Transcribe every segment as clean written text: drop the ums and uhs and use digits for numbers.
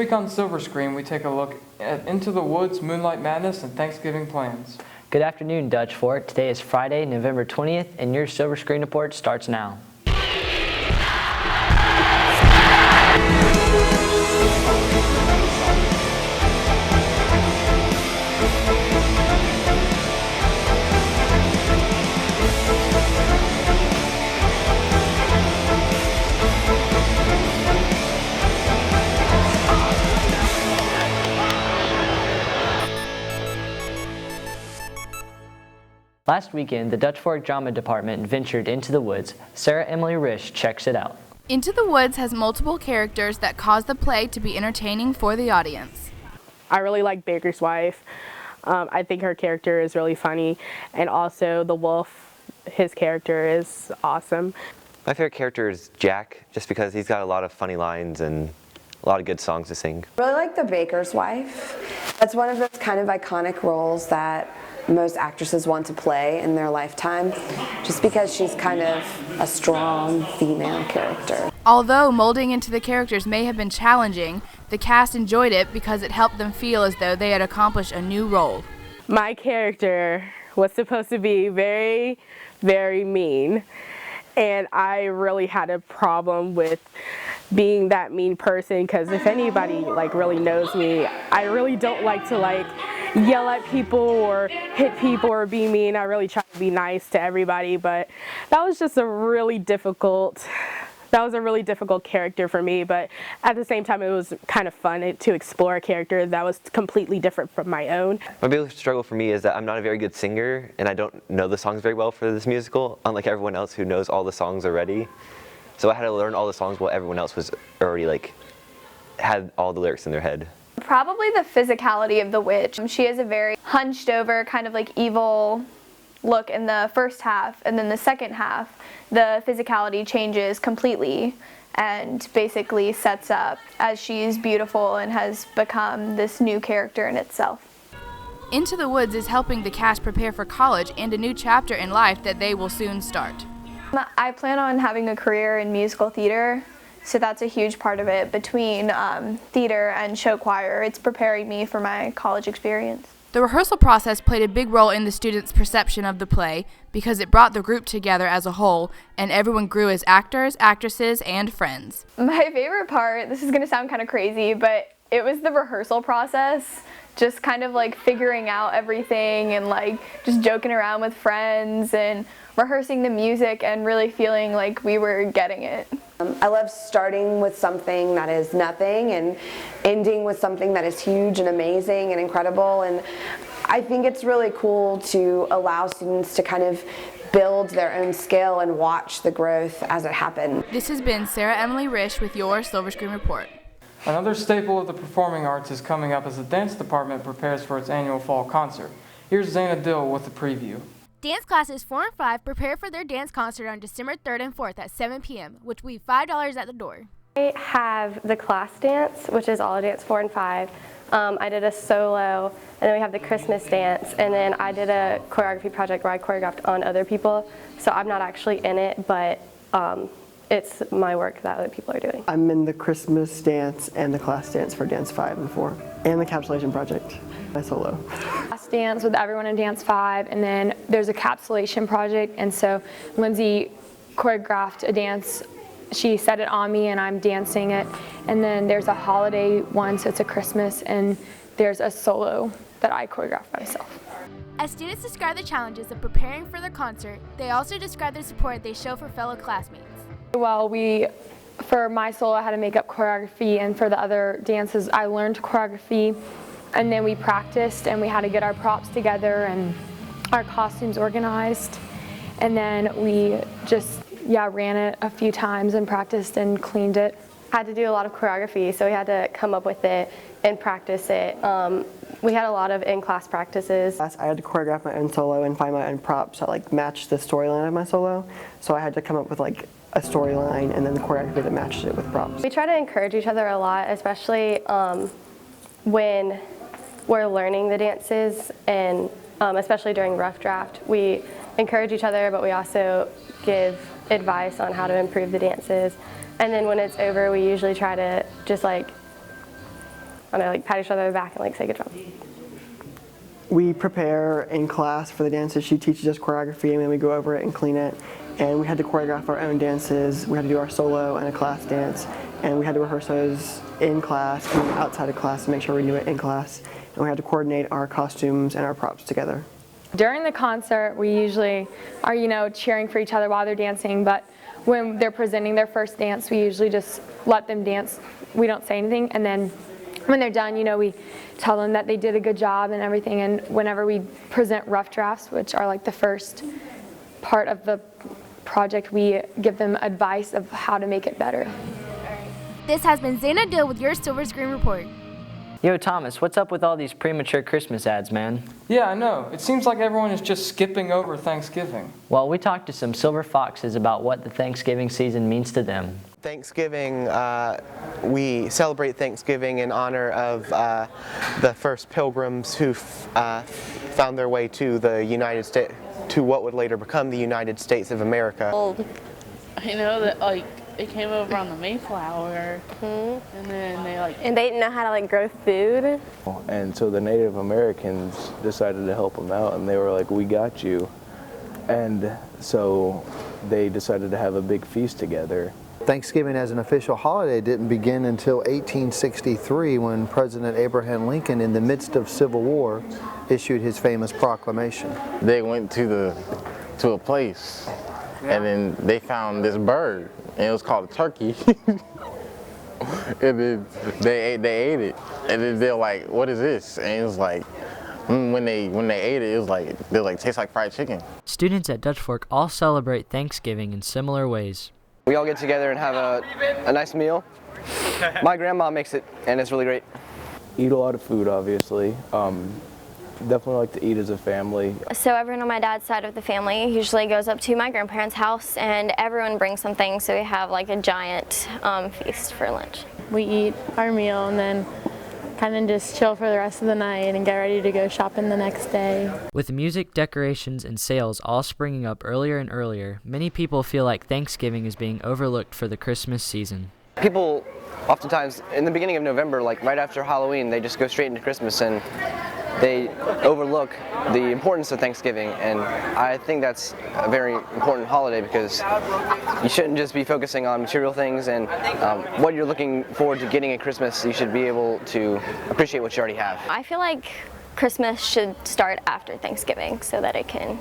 This week on Silver Screen, we take a look at Into the Woods, Moonlight Madness, and Thanksgiving plans. Good afternoon, Dutch Fort. Today is Friday, November 20th, and your Silver Screen report starts now. Last weekend, the Dutch Fork Drama Department ventured into the woods. Sarah Emily Risch checks it out. Into the Woods has multiple characters that cause the play to be entertaining for the audience. I really like Baker's wife. I think her character is really funny, and also the wolf, his character is awesome. My favorite character is Jack, just because he's got a lot of funny lines and a lot of good songs to sing. I really like the baker's wife. That's one of those kind of iconic roles that most actresses want to play in their lifetime, just because she's kind of a strong female character. Although molding into the characters may have been challenging, the cast enjoyed it because it helped them feel as though they had accomplished a new role. My character was supposed to be very, very mean, and I really had a problem with being that mean person, because if anybody really knows me, I really don't like to yell at people or hit people or be mean. I really try to be nice to everybody, but that was just a really difficult character for me. But at the same time, it was kind of fun to explore a character that was completely different from my own. My biggest struggle for me is that I'm not a very good singer, and I don't know the songs very well for this musical, unlike everyone else who knows all the songs already. So I had to learn all the songs while everyone else was already had all the lyrics in their head. Probably the physicality of the witch. She has a very hunched over, kind of evil look in the first half, and then the second half, the physicality changes completely and basically sets up as she's beautiful and has become this new character in itself. Into the Woods is helping the cast prepare for college and a new chapter in life that they will soon start. I plan on having a career in musical theater, so that's a huge part of it. Between theater and show choir, it's preparing me for my college experience. The rehearsal process played a big role in the students' perception of the play because it brought the group together as a whole, and everyone grew as actors, actresses, and friends. My favorite part, this is going to sound kind of crazy, but it was the rehearsal process. Just kind of figuring out everything and just joking around with friends and rehearsing the music and really feeling like we were getting it. I love starting with something that is nothing and ending with something that is huge and amazing and incredible, and I think it's really cool to allow students to kind of build their own skill and watch the growth as it happens. This has been Sarah Emily Risch with your Silver Screen Report. Another staple of the performing arts is coming up as the dance department prepares for its annual fall concert. Here's Zana Dill with a preview. Dance classes 4 and 5 prepare for their dance concert on December 3rd and 4th at 7 p.m., which will be $5 at the door. I have the class dance, which is all dance 4 and 5. I did a solo, and then we have the Christmas dance, and then I did a choreography project where I choreographed on other people. So I'm not actually in it, but it's my work that other people are doing. I'm in the Christmas dance and the class dance for Dance 5 and 4, and the Capsulation Project, my solo. Class dance with everyone in Dance 5, and then there's a Capsulation Project, and so Lindsay choreographed a dance. She set it on me and I'm dancing it, and then there's a holiday one, so it's a Christmas, and there's a solo that I choreographed myself. As students describe the challenges of preparing for their concert, they also describe the support they show for fellow classmates. Well, for my solo, I had to make up choreography, and for the other dances, I learned choreography, and then we practiced, and we had to get our props together and our costumes organized, and then we just, ran it a few times and practiced and cleaned it. I had to do a lot of choreography, so we had to come up with it and practice it. We had a lot of in-class practices. I had to choreograph my own solo and find my own props that matched the storyline of my solo, so I had to come up with a storyline and then the choreography that matched it with props. We try to encourage each other a lot, especially when we're learning the dances, and especially during rough draft. We encourage each other, but we also give advice on how to improve the dances. And then when it's over, we usually try to just and like pat each other on the back and like say good job. We prepare in class for the dances. She teaches us choreography, and then we go over it and clean it. And we had to choreograph our own dances. We had to do our solo and a class dance, and we had to rehearse those in class and outside of class to make sure we knew it in class. And we had to coordinate our costumes and our props together. During the concert, we usually are, cheering for each other while they're dancing, but when they're presenting their first dance, we usually just let them dance. We don't say anything, and then when they're done, we tell them that they did a good job and everything, and whenever we present rough drafts, which are like the first part of the project, we give them advice of how to make it better. This has been Zaina Dill with your Silver Screen Report. Yo, Thomas, what's up with all these premature Christmas ads, man? Yeah, I know. It seems like everyone is just skipping over Thanksgiving. Well, we talked to some Silver Foxes about what the Thanksgiving season means to them. Thanksgiving, we celebrate Thanksgiving in honor of the first pilgrims who found their way to the United States, to what would later become the United States of America. Well, I know that they came over on the Mayflower, and then And they didn't know how to grow food. And so the Native Americans decided to help them out, and they were like, "We got you." And so they decided to have a big feast together. Thanksgiving as an official holiday didn't begin until 1863 when President Abraham Lincoln, in the midst of Civil War, issued his famous proclamation. They went to a place, and then they found this bird, and it was called a turkey. And then they ate it, and then they're like, "What is this?" And it was like, when they ate it, it was like, tastes like fried chicken. Students at Dutch Fork all celebrate Thanksgiving in similar ways. We all get together and have a nice meal. My grandma makes it, and it's really great. Eat a lot of food, obviously. Definitely like to eat as a family. So everyone on my dad's side of the family usually goes up to my grandparents' house, and everyone brings something, so we have like a giant feast for lunch. We eat our meal and then kind of just chill for the rest of the night and get ready to go shopping the next day. With music, decorations, and sales all springing up earlier and earlier, many people feel like Thanksgiving is being overlooked for the Christmas season. People oftentimes, in the beginning of November, right after Halloween, they just go straight into Christmas and they overlook the importance of Thanksgiving, and I think that's a very important holiday because you shouldn't just be focusing on material things and what you're looking forward to getting at Christmas. You should be able to appreciate what you already have. I feel like Christmas should start after Thanksgiving so that it can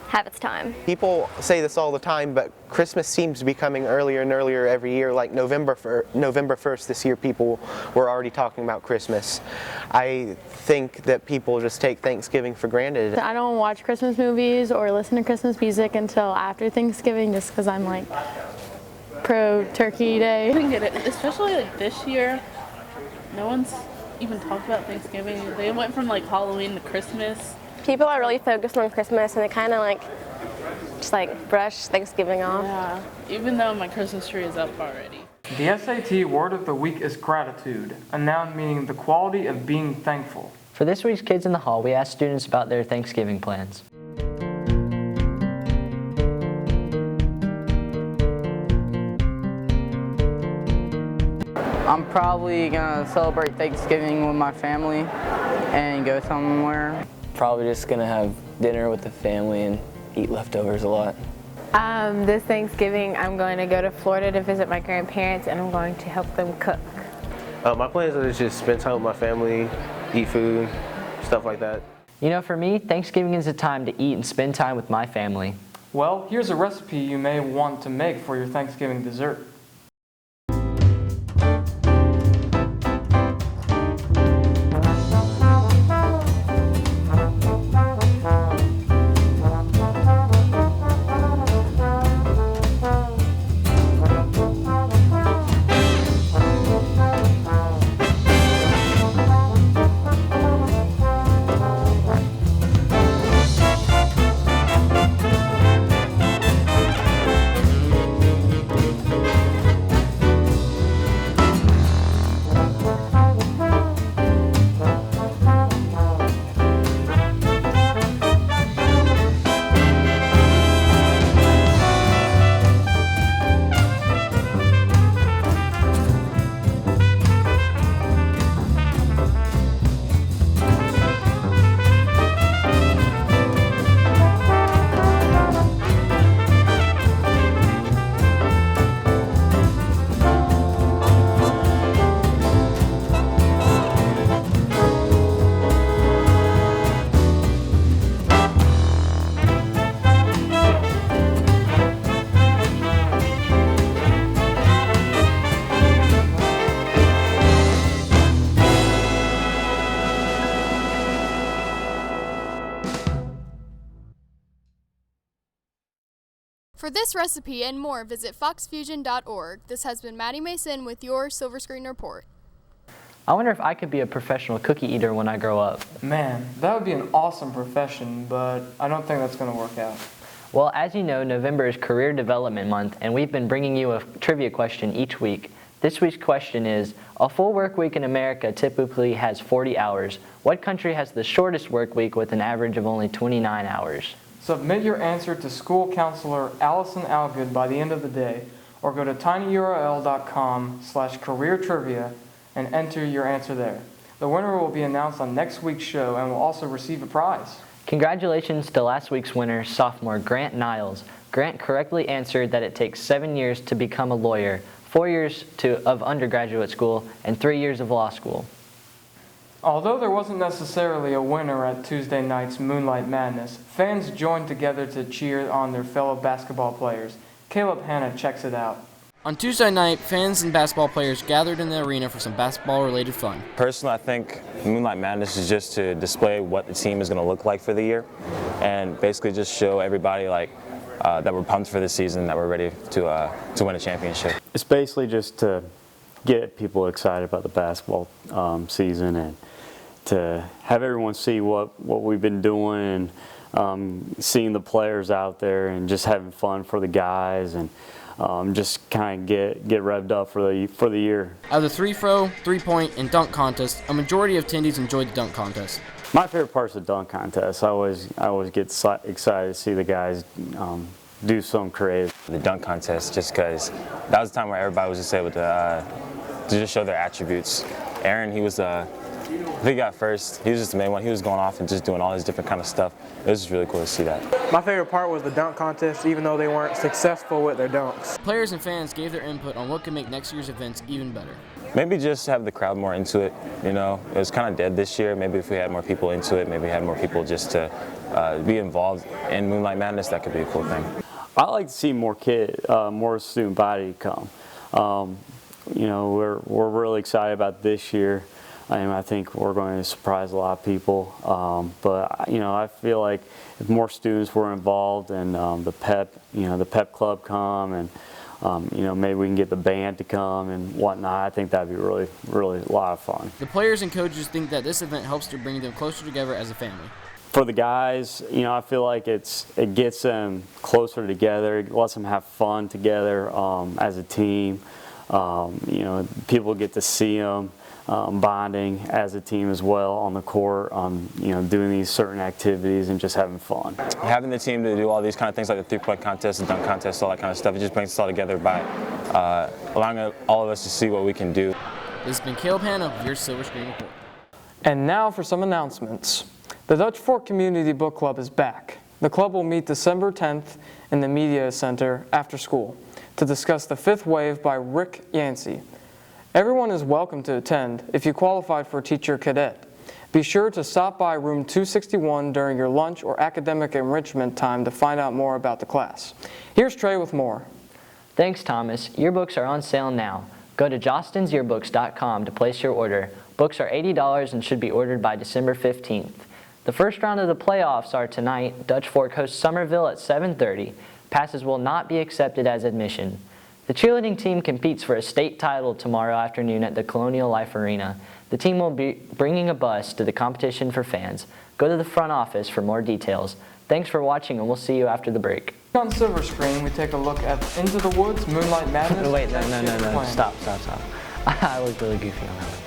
have its time. People say this all the time, but Christmas seems to be coming earlier and earlier every year. Like November 1st this year, people were already talking about Christmas. I think that people just take Thanksgiving for granted. I don't watch Christmas movies or listen to Christmas music until after Thanksgiving just because I'm pro Turkey Day. I didn't get it, especially this year. No one's even talked about Thanksgiving. They went from Halloween to Christmas. People are really focused on Christmas, and they kind of just brush Thanksgiving off. Yeah, even though my Christmas tree is up already. The SAT word of the week is gratitude, a noun meaning the quality of being thankful. For this week's Kids in the Hall, we asked students about their Thanksgiving plans. I'm probably gonna celebrate Thanksgiving with my family and go somewhere. Probably just gonna have dinner with the family and eat leftovers a lot. This Thanksgiving, I'm going to go to Florida to visit my grandparents, and I'm going to help them cook. My plans are to just spend time with my family, eat food, stuff like that. For me, Thanksgiving is a time to eat and spend time with my family. Well, here's a recipe you may want to make for your Thanksgiving dessert. For this recipe and more, visit foxfusion.org. This has been Maddie Mason with your Silver Screen Report. I wonder if I could be a professional cookie eater when I grow up. Man, that would be an awesome profession, but I don't think that's going to work out. Well, as you know, November is Career Development Month, and we've been bringing you a trivia question each week. This week's question is, a full work week in America typically has 40 hours. What country has the shortest work week with an average of only 29 hours? Submit your answer to school counselor Allison Algood by the end of the day, or go to tinyurl.com/careertrivia and enter your answer there. The winner will be announced on next week's show and will also receive a prize. Congratulations to last week's winner, sophomore Grant Niles. Grant correctly answered that it takes 7 years to become a lawyer, 4 years of undergraduate school, and 3 years of law school. Although there wasn't necessarily a winner at Tuesday night's Moonlight Madness, fans joined together to cheer on their fellow basketball players. Caleb Hanna checks it out. On Tuesday night, fans and basketball players gathered in the arena for some basketball-related fun. Personally, I think Moonlight Madness is just to display what the team is going to look like for the year, and basically just show everybody that we're pumped for the season, that we're ready to win a championship. It's basically just to get people excited about the basketball season and to have everyone see what we've been doing, and seeing the players out there and just having fun for the guys, and just kind of get revved up for the year. Out of the three-throw, three-point, and dunk contest, a majority of attendees enjoyed the dunk contest. My favorite part's the dunk contest. I always get excited to see the guys do something creative. The dunk contest, just because that was the time where everybody was just able to just show their attributes. Aaron, he got first. He was just the main one. He was going off and just doing all his different kind of stuff. It was just really cool to see that. My favorite part was the dunk contest, even though they weren't successful with their dunks. Players and fans gave their input on what could make next year's events even better. Maybe just have the crowd more into it. You know, it was kind of dead this year. Maybe if we had more people into it, maybe had more people just to be involved in Moonlight Madness, that could be a cool thing. I like to see more student body come. You know, we're really excited about this year. I think we're going to surprise a lot of people, but you know, I feel like if more students were involved and the pep club come, and you know, maybe we can get the band to come and whatnot. I think that'd be really a lot of fun. The players and coaches think that this event helps to bring them closer together as a family. For the guys, you know, I feel like it gets them closer together. It lets them have fun together as a team. You know, people get to see them. Bonding as a team as well on the court, you know, doing these certain activities and just having fun. Having the team to do all these kind of things like the three-point contest, the dunk contest, all that kind of stuff, it just brings us all together by allowing all of us to see what we can do. This has been Caleb Hanna with your Silver Screen Report. And now for some announcements. The Dutch Fork Community Book Club is back. The club will meet December 10th in the Media Center after school to discuss The Fifth Wave by Rick Yancey. Everyone is welcome to attend if you qualified for teacher cadet. Be sure to stop by room 261 during your lunch or academic enrichment time to find out more about the class. Here's Trey with more. Thanks, Thomas. Yearbooks are on sale now. Go to jostensyearbooks.com to place your order. Books are $80 and should be ordered by December 15th. The first round of the playoffs are tonight. Dutch Fork hosts Somerville at 7:30. Passes will not be accepted as admission. The cheerleading team competes for a state title tomorrow afternoon at the Colonial Life Arena. The team will be bringing a bus to the competition for fans. Go to the front office for more details. Thanks for watching, and we'll see you after the break. On Silver Screen, we take a look at Into the Woods, Moonlight Madness. Wait, no. Stop. I was really goofy on that one.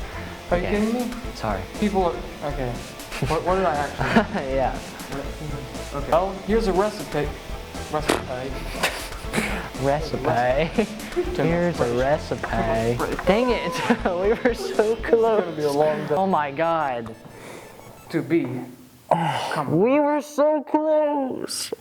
Are you kidding me? Sorry. People are, okay. What did I actually? Yeah. Okay. Well, here's a recipe. Here's a recipe. Dang it. We were so close. It's going to be a long day. Oh my God. To be. We were so close.